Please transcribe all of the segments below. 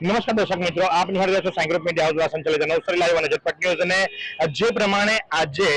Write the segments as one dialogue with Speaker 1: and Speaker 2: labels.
Speaker 1: નમસ્કાર દર્શક મિત્રો, આપ નિહાળી રહ્યા છો સાઈ ગ્રુપ મીડિયા હાઉસ દ્વારા સંચાલિત નવસારી લાઈવ અને ઝટપટ ન્યૂઝ। અને જે પ્રમાણે આજે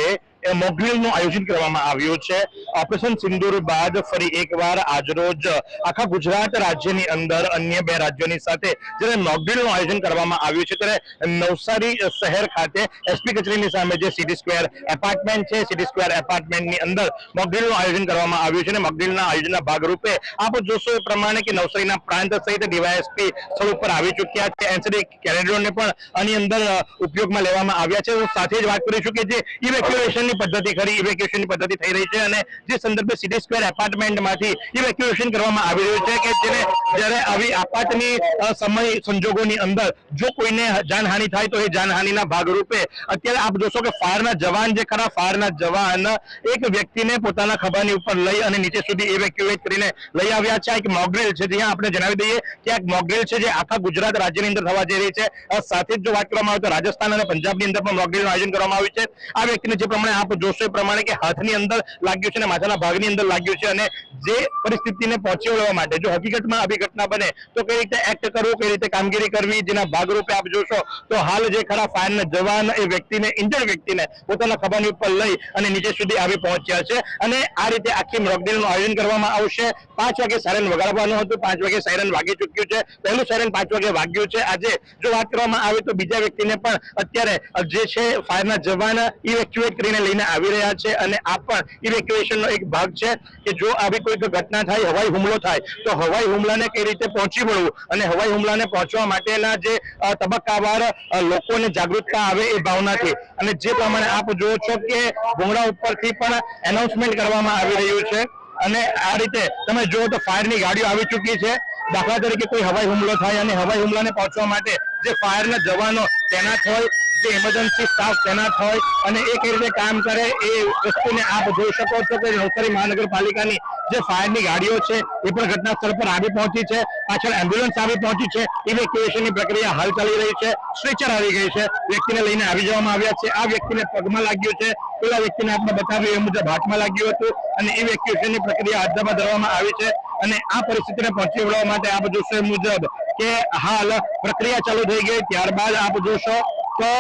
Speaker 1: મોકડ્રીલનું આયોજન કરવામાં આવ્યું છે ઓપરેશન સિંદૂર બાદ ફરી એકવાર આજરોજ આખા ગુજરાત રાજ્યની અંદર અન્ય બે રાજ્યોની સાથે જ્યારે મોકડ્રીલનું આયોજન કરવામાં આવ્યું છે ત્યારે નવસારી શહેર ખાતે એસપી કચેરીની સામે જે સિટી સ્ક્વેર એપાર્ટમેન્ટ છે, સિટી સ્ક્વેર એપાર્ટમેન્ટની અંદર મોકડ્રીલનું આયોજન કરવામાં આવ્યું છે અને મોકડ્રીલના આયોજનના ભાગરૂપે આપ જોશો એ પ્રમાણે કે નવસારીના પ્રાંત સહિત ડીવાયએસપી સ્થળ ઉપર આવી ચૂક્યા છે। એનસીડી કેરેડરોને પણ આની અંદર ઉપયોગમાં લેવામાં આવ્યા છે। સાથે જ વાત કરીશું કે જે ઇવેક્યુએશન પદ્ધતિ ખરી ઇવેક્યુએશન પદ્ધતિ થઈ રહી છે અને જે સંદર્ભે સિટી સ્ક્વેર એપાર્ટમેન્ટમાંથી ઇવેક્યુએશન કરવામાં આવી રહ્યું છે કે જેને જ્યારે આવી આપાતની સમય સંજોગોની અંદર જો કોઈને જાનહાનિ થાય તો એ જાનહાનિના ભાગરૂપે અત્યારે આપ જોશો કે ફાયરના જવાન જે ખરા ફાયરના જવાન એક વ્યક્તિને પોતાના ખભાની ઉપર લઈ અને નીચે સુધી ઇવેક્યુએટ કરીને લઈ આવ્યા છે। એક મોકડ્રીલ છે જ્યાં આપણે જણાવી દઈએ કે આ મોકડ્રીલ છે જે આખા ગુજરાત રાજ્યની અંદર થવા જઈ રહી છે। સાથે જ જો વાત કરવામાં આવે તો રાજસ્થાન અને પંજાબની અંદર પણ મોકડ્રીલનું આયોજન કરવામાં આવ્યું છે। આ વ્યક્તિને જે પ્રમાણે આપ જોશો એ પ્રમાણે કે હાથની અંદર લાગ્યું છે અને માથાના ભાગની અંદર લાગ્યું છે અને જે પરિસ્થિતિને પહોંચી વળવા માટે જો હકીકતમાં આવી ઘટના બને તો કઈ રીતે એક્ટ કરવું, કઈ રીતે કામગીરી કરવી, જેના ભાગરૂપે આપ જોશો તો હાલ જે ખરા ફાયરના જવાન એ વ્યક્તિને ઇન્જર્ડ વ્યક્તિને પોતાના ખભાની ઉપર લઈ અને નીચે સુધી આવી પહોંચ્યા છે અને આ રીતે આખી મોકડ્રીલનું આયોજન કરવામાં આવશે। 5 વાગે સાયરન વગાડવાનું હતું, 5 વાગે સાયરન વાગી ચૂક્યું છે, પહેલું સાયરન 5 વાગે વાગ્યું છે। આજે જો વાત કરવામાં આવે તો બીજા વ્યક્તિને પણ અત્યારે જે છે ફાયરના જવાન ઇવેક્યુએટ કરીને લઈને આવી રહ્યા છે અને આ પણ ઇવેક્યુએશનનો એક ભાગ છે કે જો આવી કોઈ ઘટના થાય, હવાઈ હુમલો થાય તો હવાઈ હુમલાને કઈ રીતે પહોંચી વળવું અને હવાઈ હુમલાને પહોંચવા માટેના જે તબક્કાવાર લોકોને જાગૃતતા આવે એ ભાવનાથી અને જે પ્રમાણે આપ જોવો છો કે ભોંગડા ઉપરથી પણ એનાઉન્સમેન્ટ કરવામાં આવી રહ્યું છે અને આ રીતે તમે જુઓ તો ફાયરની ગાડીઓ આવી ચૂકી છે। દાખલા તરીકે કોઈ હવાઈ હુમલો થાય અને હવાઈ હુમલાને પહોંચવા માટે જે ફાયરના જવાનો તૈનાત હોય, જે ઇમરજન્સી સ્ટાફ તૈનાત હોય અને એ કઈ રીતે કામ કરે એ વસ્તુને આપ જોઈ શકો છો કે નવસારી મહાનગરપાલિકાની જે ફાયરની ગાડીઓ છે એ પણ ઘટના સ્થળ પર આવી પહોંચી છે, પાછળ એમ્બ્યુલન્સ આવી પહોંચી છે, ઇવેક્યુએશનની પ્રક્રિયા હાલ ચાલી રહી છે, સ્ટ્રેચર આવી ગઈ છે, વ્યક્તિને લઈને આવી જવામાં આવ્યા છે। આ વ્યક્તિને પગમાં લાગ્યું છે, પેલા વ્યક્તિને આપણે બતાવ્યું એ મુજબ હાથમાં લાગ્યું હતું અને ઇવેક્યુએશનની પ્રક્રિયા હાથ ધરવામાં આવી છે અને આ પરિસ્થિતિને પહોંચી વળવા માટે આપ જોશો એ મુજબ કે હાલ પ્રક્રિયા ચાલુ થઈ ગઈ। ત્યારબાદ આપ જોશો તો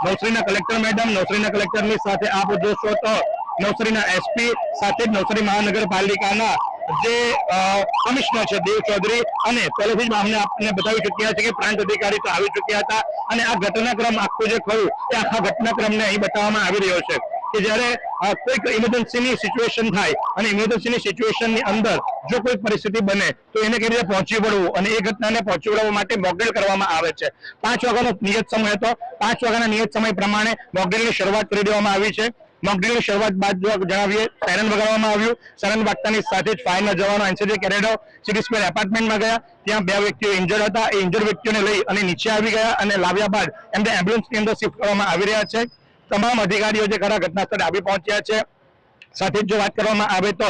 Speaker 1: નવસારીના કલેક્ટર મેડમ, નવસારીના કલેક્ટરની સાથે આપ જોશો તો નવસારીના એસપી સાથે જ નવસારી મહાનગરપાલિકાના જે કમિશનર છે દેવ ચૌધરી અને પહેલેથી જ અમને આપને બતાવી ચૂક્યા છે કે પ્રાંત અધિકારી તો આવી ચૂક્યા હતા અને આ ઘટનાક્રમ આખું જે ખરું એ આખા ઘટનાક્રમને અહીં બતાવવામાં આવી રહ્યો છે કે જ્યારે કોઈક ઇમરજન્સીની સિચ્યુએશન થાય અને ઇમરજન્સીની સિચ્યુએશનની અંદર જો કોઈ પરિસ્થિતિ બને તો એને કઈ રીતે પહોંચી વળવું અને એ ઘટનાને પહોંચી વળવા માટે મોકડ્રીલ કરવામાં આવે છે। 5 વાગ્યાનો નિયત સમય હતો, 5 વાગ્યાના નિયત સમય પ્રમાણે મોકડ્રીલની શરૂઆત કરી દેવામાં આવી છે। મોકડ્રીલની શરૂઆત બાદ જો જણાવીએ સાયરન વગાડવામાં આવ્યું, સાયરન વાગતાની સાથે જ ફાયરના જવાનો એનસીડી કેરેડો સિટી સ્ક્વેર એપાર્ટમેન્ટમાં ગયા, ત્યાં 2 વ્યક્તિઓ ઇન્જર્ડ હતા, એ ઇન્જર્ડ વ્યક્તિઓને લઈ અને નીચે આવી ગયા અને લાવ્યા બાદ એમને એમ્બ્યુલન્સની અંદર શિફ્ટ કરવામાં આવી રહ્યા છે। તમામ અધિકારીઓ જે ખરા ઘટના સ્થળે આવી પહોંચ્યા છે। સાથે જ જો વાત કરવામાં આવે તો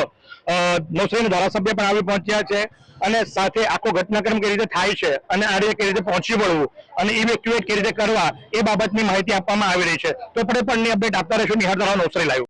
Speaker 1: નવસારીના ધારાસભ્ય પણ આવી પહોંચ્યા છે અને સાથે આખો ઘટનાક્રમ કઈ રીતે થાય છે અને આ રીતે કઈ રીતે પહોંચી વળવું અને ઇવેક્યુએટ કઈ રીતે કરવા એ બાબતની માહિતી આપવામાં આવી રહી છે। તો પણની અપડેટ આપતા રહીશું નિહાળતા રહો નવસારી લાઈવ।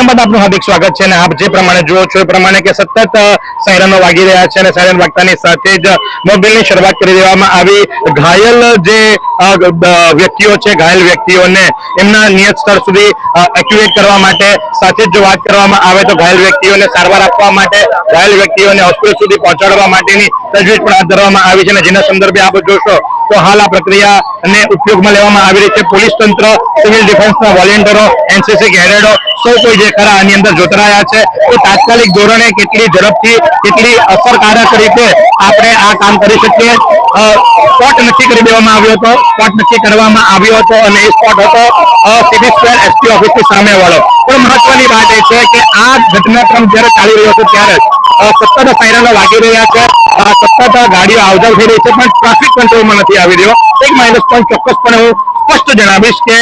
Speaker 1: બાદ આપનું હાર્દિક સ્વાગત છે અને આપ જે પ્રમાણે જુઓ છો એ પ્રમાણે કે સતત સાયરનો વાગી રહ્યા છે અને સાયરન વાગતાની સાથે જ મોકડ્રીલની શરૂઆત કરી દેવામાં આવી। ઘાયલ જે વ્યક્તિઓ છે, ઘાયલ વ્યક્તિઓને એમના નિયત સ્થળ સુધી એક્યુએટ કરવા માટે, સાથે જ જો વાત કરવામાં આવે તો ઘાયલ વ્યક્તિઓને સારવાર આપવા માટે, ઘાયલ વ્યક્તિઓને હોસ્પિટલ સુધી પહોંચાડવા માટેની તજવીજ પણ હાથ ધરવામાં આવી છે અને જેના સંદર્ભે આપ જોશો તો હાલ આ પ્રક્રિયાને ઉપયોગમાં લેવામાં આવી રહી છે. પોલીસ તંત્ર, સિવિલ ડિફેન્સના વોલેન્ટિયરો, એનસીસી કેડેટો સૌ કોઈ જે ખરા આની અંદર જોતરાયા છે. તો તાત્કાલિક ધોરણે કેટલી ઝડપથી, કેટલી અસરકારક રીતે આપણે આ કામ કરી શકીએ. સ્પોટ નક્કી કરી દેવામાં આવ્યો હતો, સ્પોટ નક્કી કરવામાં આવ્યો હતો અને એ સ્પોટ હતો સિટી સ્ક્વેર એસપી ઓફિસની સામે વાળો. પણ મહત્વની વાત એ છે કે આ ઘટનાક્રમ જ્યારે ચાલી રહ્યો હતો ત્યારે સતત સાયરનો વાગી રહ્યા છે, સતત ગાડીઓ આવજાવ થઈ રહી છે, પણ ટ્રાફિક કંટ્રોલમાં નથી આવી રહ્યો. એક માઇનસ પોઈન્ટ ચોક્કસપણે હું સ્પષ્ટ જણાવીશ કે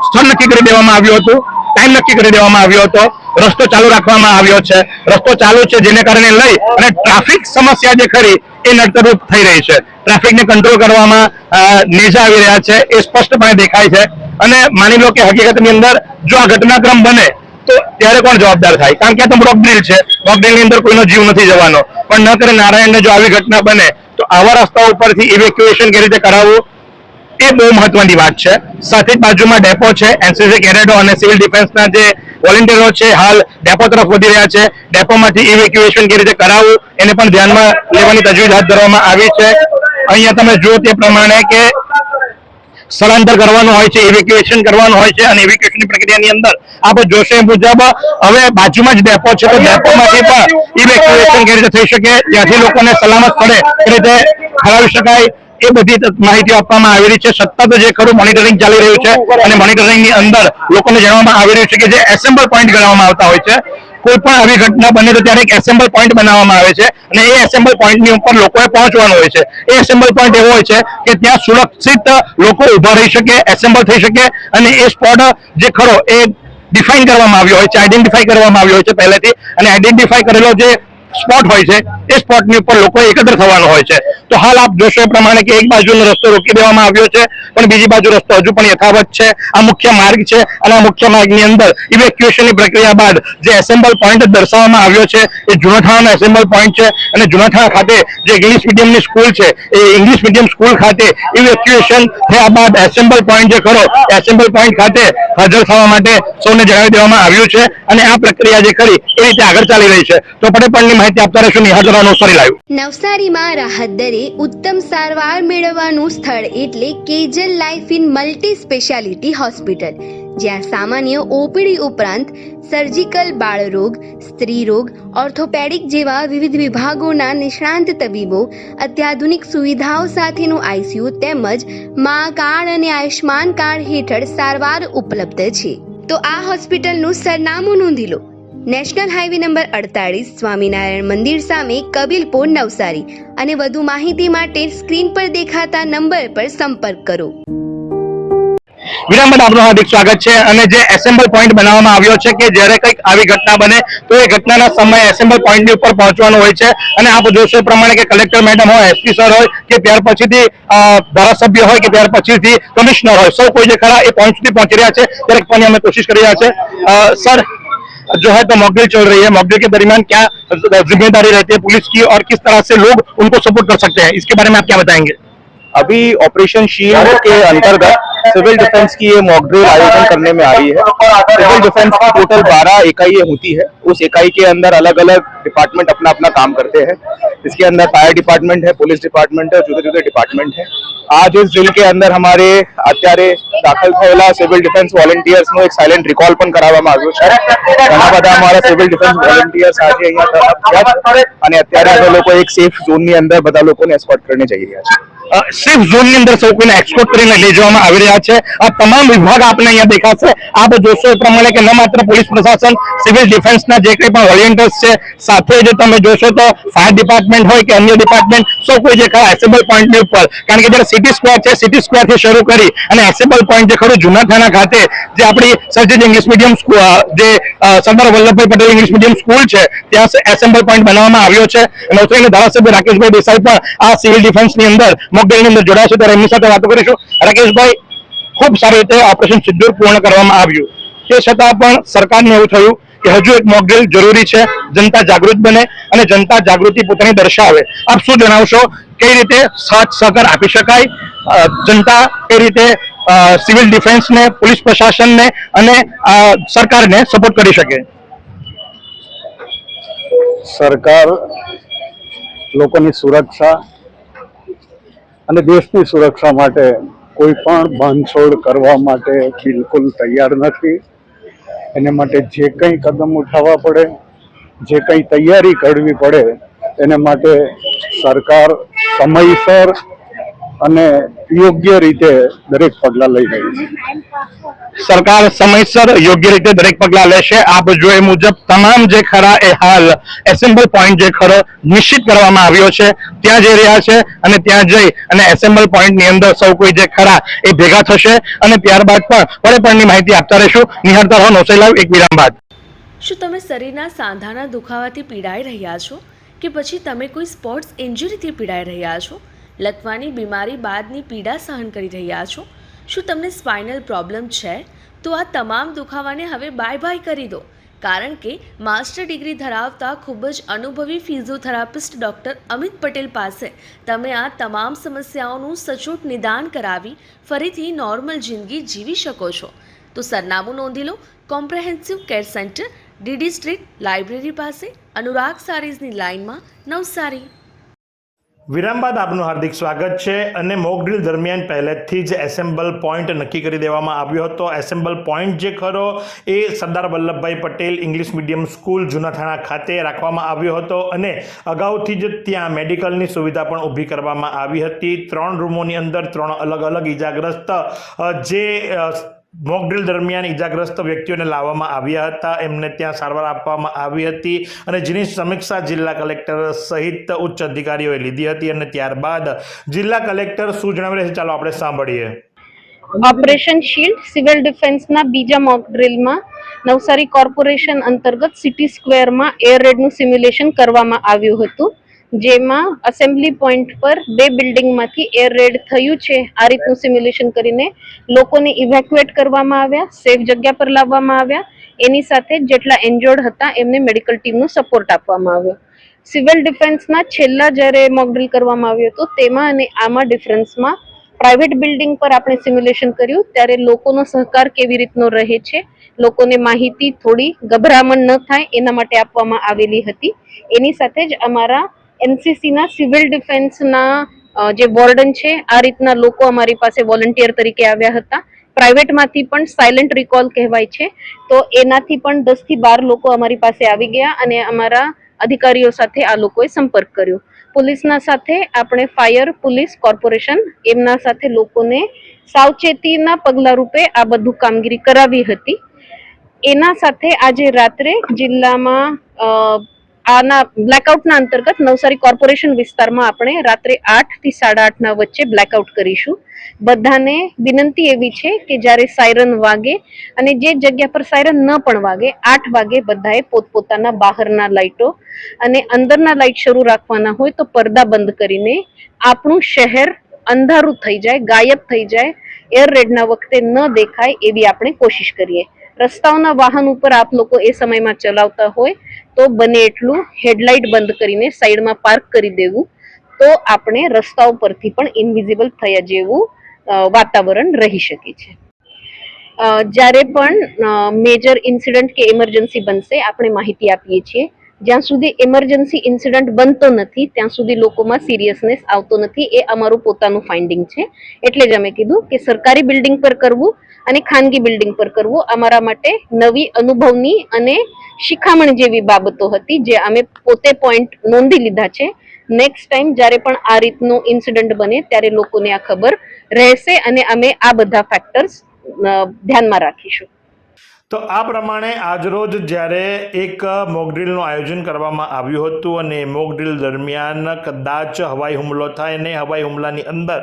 Speaker 1: સ્થળ નક્કી કરી દેવામાં આવ્યું હતું, ટાઈમ નક્કી કરી દેવામાં આવ્યો હતો, રસ્તો ચાલુ રાખવામાં આવ્યો છે, રસ્તો ચાલુ છે, જેને કારણે લઈ અને ટ્રાફિક સમસ્યા જે ખરી એ નડતરરૂપ થઈ રહી છે. ટ્રાફિકને કંટ્રોલ કરવામાં નેજા આવી રહ્યા છે એ સ્પષ્ટપણે દેખાય છે. અને માની લો કે હકીકતની અંદર જો આ ઘટનાક્રમ બને તો ત્યારે કોણ જવાબદાર થાય? કારણ કે આ તો મોક ડ્રીલ છે, મોક ડ્રીલની અંદર કોઈનો જીવ નથી જવાનો. પણ ન કરે નારાયણને જો આવી ઘટના બને તો આવા રસ્તા ઉપરથી ઇવેક્યુએશન કેવી રીતે કરાવવું એ બહુ મહત્વની વાત છે. સાથે જ બાજુમાં ડેપો છે, એનસીસી કેડેટો અને સિવિલ ડિફેન્સના જે વોલેન્ટિયરો છે હાલ ડેપો તરફ વધી રહ્યા છે. ડેપોમાંથી ઇવેક્યુએશન કેવી રીતે કરાવવું એને પણ ધ્યાનમાં લેવાની તજવીજ હાથ ધરવામાં આવી છે. અહીંયા તમે જુઓ તે પ્રમાણે કે સ્થળાંતર કરવાનું હોય છે, ઇવેક્યુએશન કરવાનું હોય છે અને ઇવેક્યુએશનની પ્રક્રિયાની અંદર આપ જોશો એ મુજબ હવે બાજુમાં જ ડેપો છે તો ડેપોમાંથી પણ ઇવેક્યુએશન કેવી રીતે થઈ શકે, ત્યાંથી લોકોને સલામત સ્થળે કેવી રીતે ખરાવી શકાય એ બધી માહિતી આપવામાં આવી રહી છે. સતત જે ખરું મોનિટરિંગ ચાલી રહ્યું છે અને મોનિટરિંગની અંદર લોકોને જણાવવામાં આવી રહ્યું છે કે જે એસેમ્બલ પોઈન્ટ ગણવામાં આવતા હોય છે, કોઈ પણ આવી ઘટના બને તો ત્યારે એક એસેમ્બલ પોઈન્ટ બનાવવામાં આવે છે અને એ એસેમ્બલ પોઈન્ટની ઉપર લોકોએ પહોંચવાનું હોય છે. એ એસેમ્બલ પોઈન્ટ એવો હોય છે કે ત્યાં સુરક્ષિત લોકો ઉભા રહી શકે, એસેમ્બલ થઈ શકે અને એ સ્પોટ જે ખરો એ ડિફાઇન કરવામાં આવ્યો હોય છે, આઈડેન્ટિફાઈ કરવામાં આવ્યો હોય છે પહેલેથી, અને આઈડેન્ટિફાઈ કરેલો જે સ્પોટ હોય છે એ સ્પોટની ઉપર લોકો એકત્ર થવાનો હોય છે. તો હાલ આપ જોશો એ પ્રમાણે કે એક બાજુનો રસ્તો રોકી દેવામાં આવ્યો છે પણ બીજી બાજુ રસ્તો હજુ પણ યથાવત છે. આ મુખ્ય માર્ગ છે અને આ મુખ્ય માર્ગની અંદર ઇવેક્યુએશનની પ્રક્રિયા બાદ જે એસેમ્બલ પોઈન્ટ દર્શાવવામાં આવ્યો છે એ જુનાઠાણાનો એસેમ્બલ પોઈન્ટ છે અને જુનાઠાણા ખાતે જે ઇંગ્લિશ મીડિયમની સ્કૂલ છે એ ઇંગ્લિશ મીડિયમ સ્કૂલ ખાતે ઇવેક્યુએશન થયા બાદ એસેમ્બલ પોઈન્ટ જે ખરો એસેમ્બલ પોઈન્ટ ખાતે હાજર થવા માટે સૌને જણાવી દેવામાં આવ્યું છે અને આ પ્રક્રિયા જે ખરી એ રીતે આગળ ચાલી રહી છે. તો પડે માહિતી આપતા રહેશું. નિહાળ નવસારી લાઈવ.
Speaker 2: નવસારીમાં રાહત દરે ઉત્તમ સારવાર મેળવવાનું સ્થળ એટલે Kejal life in multi speciality hospital, જ્યાં સામાન્ય ઓપીડી ઉપરાંત સર્જિકલ, બાળરોગ, સ્ત્રી રોગ, ઓર્થોપેડિક જેવા વિવિધ વિભાગોના નિષ્ણાંત તબીબો, અત્યાધુનિક સુવિધાઓ સાથેનું આઈસીયુ તેમજ મા કાર્ડ અને આયુષ્માન કાર્ડ હેઠળ સારવાર ઉપલબ્ધ છે. તો આ હોસ્પિટલનું સરનામું નોંધી લો. નેશનલ હાઈવે નંબર 48, સ્વામિનારાયણ મંદિર સામે, કબીલપુર, નવસારી. અને વધુ માહિતી માટે સ્ક્રીન પર દેખાતા નંબર પર સંપર્ક કરો.
Speaker 1: વિરામ બાદ આપનું હાર્દિક સ્વાગત છે. અને જે એસેમ્બલ પોઈન્ટ બનાવવામાં આવ્યો છે કે જ્યારે કંઈક આવી ઘટના બને તો એ ઘટનાના સમયે એસેમ્બલ પોઈન્ટની ઉપર પહોંચવાનું હોય છે અને આપ જોશો એ પ્રમાણે કે કલેક્ટર મેડમ હોય, એસપી સર હોય કે ત્યાર પછીથી ધારાસભ્ય હોય કે ત્યાર પછીથી કમિશનર હોય, સૌ કોઈ જે ખરા એ પોઈન્ટ સુધી પહોંચી રહ્યા છે. ત્યારે પણ અમે કોશિશ કરી રહ્યા છે. સર, जो है तो मॉकड्रिल चल रही है, मॉकड्रिल के दरमियान क्या जिम्मेदारी रहती है पुलिस की और किस तरह से लोग उनको सपोर्ट कर सकते हैं, इसके बारे में आप क्या बताएंगे?
Speaker 3: अभी ऑपरेशन शील्ड के अंतर्गत सिविल डिफेंस की ये मॉक ड्रिल आयोजन करने में आ रही है. सिविल डिफेंस की टोटल 12 इकाइयां होती है. उस इकाई के अंदर अलग अलग डिपार्टमेंट अपना अपना काम करते हैं. इसके अंदर फायर डिपार्टमेंट है, पुलिस डिपार्टमेंट है, जुदे जुदे डिपार्टमेंट है. आज इस ड्रिल के अंदर हमारे અત્યારે દાખલ થયેલા સિવિલ ડિફેન્સ વોલેન્ટિયર્સનો એક સાયલેન્ટ રિકોલ પણ કરાવવામાં આવ્યો છે. ઘણા બધા અમારા સિવિલ ડિફેન્સ વોલેન્ટિયર્સ આજે અહીંયા તરફ થયા અને અત્યારે અમે લોકો એક સેફ ઝોનની અંદર બધા લોકોને એસ્કોર્ટ કરીને જઈ રહ્યા છે.
Speaker 1: સેફ ઝોનની અંદર સૌ કોઈને એક્સકોર્ટ કરીને લઈ જવામાં આવી રહ્યા છે. આ તમામ વિભાગ આપને અહીંયા દેખાશે. આપ જોશો એ પ્રમાણે કે ન માત્ર પોલીસ પ્રશાસન, સિવિલ ડિફેન્સના જે કંઈ પણ વોલેન્ટિયર્સ છે, સાથે જ તમે જોશો તો ફાયર ડિપાર્ટમેન્ટ હોય કે અન્ય ડિપાર્ટમેન્ટ, સૌ કોઈ જે ખરા એસેમ્બલ પોઈન્ટની ઉપર, કારણ કે જ્યારે સિટી સ્ક્વેર છે, સિટી સ્ક્વેરથી શરૂ કરી અને એસેમ્બલ પોઈન્ટ જે ખરું જુનાઠાણા ખાતે જે આપણી સર્જિત ઇંગ્લિશ મીડિયમ સ્કૂલ, જે સરદાર Vallabhbhai Patel English medium school છે, ત્યાં એસેમ્બલ પોઈન્ટ બનાવવામાં આવ્યો છે. નવસારીના ધારાસભ્ય રાકેશભાઈ દેસાઈ પણ આ સિવિલ ડિફેન્સની અંદર મોકડ્રીલની અંદર જોડાશે ત્યારે એમની સાથે વાતો કરીશું. રાકેશભાઈ, ખૂબ સારી રીતે ઓપરેશન સિંદૂર પૂર્ણ કરવામાં આવ્યું, તે છતાં પણ સરકારને એવું થયું કે હજુ એક મોકડ્રીલ જરૂરી છે, જનતા જાગૃત બને અને જનતા જાગૃતિ પોતાની દર્શાવે. આપ શું જણાવશો, કઈ રીતે સાથ સહકાર આપી શકાય, જનતા કઈ રીતે સિવિલ ડિફેન્સને, પોલીસ પ્રશાસનને અને સરકારને સપોર્ટ કરી શકે?
Speaker 3: સરકાર લોકોની સુરક્ષા
Speaker 4: અને દેશની સુરક્ષા માટે કોઈ પણ બાંધછોડ કરવા માટે બિલકુલ તૈયાર નથી. એને માટે જે કંઈ કદમ ઉઠાવવા પડે, જે કંઈ તૈયારી કરવી પડે, એને માટે સરકાર સમયસર અને યોગ્ય રીતે દરેક પગલાં લઈ રહી છે.
Speaker 1: સરકાર સમયસર યોગ્ય રીતે દરેક પગલાં લેશે. આપ જો એ મુજબ તમામ જે ખરા એ હાલ એસેમ્બલ પોઈન્ટ જે ખરો નિશ્ચિત કરવામાં આવ્યો છે ત્યાં જઈ રહ્યા છે અને ત્યાં જઈ અને એસેમ્બલ પોઈન્ટની અંદર સૌ કોઈ જે ખરા એ ભેગા થશે અને ત્યારબાદ પણ પળેપળની માહિતી આપતા રહીશું. નિહાળતા રહો નવસારી લાઈવ એક વિરામ બાદ.
Speaker 5: શું તમે શરીરના સાંધાના દુખાવાથી પીડાઈ રહ્યા છો કે પછી તમે કોઈ સ્પોર્ટ્સ ઇન્જરીથી પીડાઈ રહ્યા છો? લકવાની બીમારી બાદની પીડા સહન કરી રહ્યા છો? શું તમને સ્પાઇનલ પ્રોબ્લેમ છે? તો આ તમામ દુખાવાને હવે બાય બાય કરી દો, કારણ કે માસ્ટર ડિગ્રી ધરાવતા ખૂબ જ અનુભવી ફિઝિયોથેરાપિસ્ટ ડૉક્ટર અમિત પટેલ પાસે તમે આ તમામ સમસ્યાઓનું સચોટ નિદાન કરાવી ફરીથી નોર્મલ જિંદગી જીવી શકો છો. તો સરનામું નોંધી લો. Comprehensive care centre, DD street, library પાસે, અનુરાગ સારીઝની લાઇનમાં, નવસારી.
Speaker 6: વિરામ બાદ આપનું હાર્દિક સ્વાગત છે. અને મોક ડ્રીલ દરમિયાન પહેલેથી જ એસેમ્બલ પોઈન્ટ નક્કી કરી દેવામાં આવ્યો હતો. એસેમ્બલ પોઈન્ટ જે ખરો એ Sardar Vallabhbhai Patel English medium school Junathana ખાતે રાખવામાં આવ્યો હતો અને અગાઉથી જ ત્યાં મેડિકલની સુવિધા પણ ઊભી કરવામાં આવી હતી. 3 રૂમોની અંદર 3 અલગ અલગ ઇજાગ્રસ્ત જે મોક ડ્રીલ દરમિયાન ઇજાગ્રસ્ત વ્યક્તિઓને લાવવામાં આવ્યા હતા, એમને ત્યાં સારવાર આપવામાં આવી હતી અને જેની સમીક્ષા જિલ્લા કલેક્ટર સહિત ઉચ્ચ અધિકારીઓએ લીધી હતી. અને ત્યારબાદ જિલ્લા કલેક્ટર શું જણાવી રહ્યા છે ચાલો આપણે સાંભળીએ.
Speaker 7: ઓપરેશન શિલ્ડ સિવિલ ડિફેન્સના બીજા મોક ડ્રીલમાં નવસારી કોર્પોરેશન અંતર્ગત સિટી સ્ક્વેરમાં એર રેડનું સિમ્યુલેશન કરવામાં આવ્યું હતું, જેમાં અસેમ્બલી પોઈન્ટ પર 2 બિલ્ડિંગમાંથી એર રેડ થયું છે. આ રીતનું સિમ્યુલેશન કરીને લોકોને ઇવેક્યુએટ કરવામાં આવ્યા, સેફ જગ્યા પર લાવવામાં આવ્યા. એની સાથે જેટલા એન્જર્ડ હતા એમને મેડિકલ ટીમનો સપોર્ટ આપવામાં આવ્યો. સિવિલ ડિફેન્સના છેલ્લા જ્યારે મોક ડ્રીલ કરવામાં આવ્યું હતું તેમાં અને આમાં ડિફરન્સમાં પ્રાઇવેટ બિલ્ડિંગ પર આપણે સિમ્યુલેશન કર્યું ત્યારે લોકોનો સહકાર કેવી રીતનો રહે છે, લોકોને માહિતી થોડી ગભરામણ ન થાય એના માટે આપવામાં આવેલી હતી. એની સાથે જ અમારા એનસીસીના સિવિલ ડિફેન્સના જે વોર્ડન છે આ રીતના લોકો અમારી પાસે વોલન્ટિયર તરીકે આવ્યા હતા. પ્રાઇવેટમાંથી પણ સાયલેન્ટ રિકોલ કહેવાય છે, તો એનાથી પણ 10 થી 12 લોકો અમારી પાસે આવી ગયા અને અમારા અધિકારીઓ સાથે આ લોકોએ સંપર્ક કર્યો. પોલીસના સાથે આપણે ફાયર, પોલીસ, કોર્પોરેશન એમના સાથે લોકોને સાવચેતીના પગલા રૂપે આ બધું કામગીરી કરાવી હતી. એના સાથે આજે રાત્રે જિલ્લામાં આના બ્લેકઆઉટના અંતર્ગત નવસારી કોર્પોરેશન વિસ્તારમાં આપણે રાત્રે 8 થી 8:30 ના વચ્ચે બ્લેકઆઉટ કરીશું. બધાને વિનંતી એવી છે કે જ્યારે સાયરન વાગે અને જે જગ્યા પર સાયરન ન પણ વાગે 8 વાગે બધાએ પોતપોતાના બહારના લાઇટો અને અંદરના લાઇટ શરૂ રાખવાના હોય તો પડદા બંધ કરીને આપણું શહેર અંધારું થઈ જાય, ગાયબ થઈ જાય, એર રેડના વખતે ન દેખાય એવી આપણે કોશિશ કરીએ. રસ્તાઓના વાહન ઉપર આપ લોકો એ સમયમાં ચલાવતા હોય તો બને એટલું હેડલાઇટ બંધ કરીને સાઈડમાં પાર્ક કરી દેવું, તો આપણે રસ્તાઓ પરથી પણ ઇનવિઝિબલ થયા જેવું વાતાવરણ રહી શકે છે. જ્યારે પણ મેજર ઇન્સિડન્ટ કે ઇમરજન્સી બનશે આપણે માહિતી આપીએ છીએ. જ્યાં સુધી ઇમરજન્સી ઇન્સિડન્ટ બનતો નથી ત્યાં સુધી લોકોમાં સિરિયસનેસ આવતો નથી, એ અમારું પોતાનું ફાઇન્ડિંગ છે. એટલે જ અમે કીધું કે સરકારી બિલ્ડિંગ પર કરવું અને ખાનગી બિલ્ડિંગ પર કરવું અમારા માટે નવી અનુભવની અને શિખામણ જેવી બાબતો હતી, જે અમે પોતે પોઈન્ટ નોંધી લીધા છે. નેક્સ્ટ ટાઈમ જ્યારે પણ આ રીતનું ઇન્સિડન્ટ બને ત્યારે લોકોને આ ખબર રહેશે અને અમે આ બધા ફેક્ટર્સ ધ્યાનમાં રાખીશું.
Speaker 6: તો આ પ્રમાણે આજરોજ જ્યારે એક મોક ડ્રીલનું આયોજન કરવામાં આવ્યું હતું અને મોક ડ્રીલ દરમિયાન કદાચ હવાઈ હુમલો થાય અને હવાઈ હુમલાની અંદર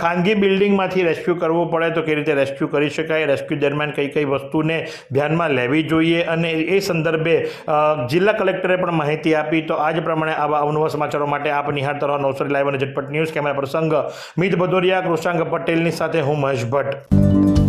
Speaker 6: ખાનગી બિલ્ડિંગમાંથી રેસ્ક્યુ કરવું પડે તો કઈ રીતે રેસ્ક્યુ કરી શકાય, રેસ્ક્યુ દરમિયાન કઈ કઈ વસ્તુને ધ્યાનમાં લેવી જોઈએ અને એ સંદર્ભે જિલ્લા કલેક્ટરે પણ માહિતી આપી. તો આજ પ્રમાણે આવા અવનવા સમાચારો માટે આપ નિહાળતા રહો નવસારી લાઈવ અને ઝટપટ ન્યૂઝ. કેમેરા પ્રસંગ મિત ભદોરિયા, કૃષાંગ પટેલની સાથે હું મહેશ ભટ્ટ.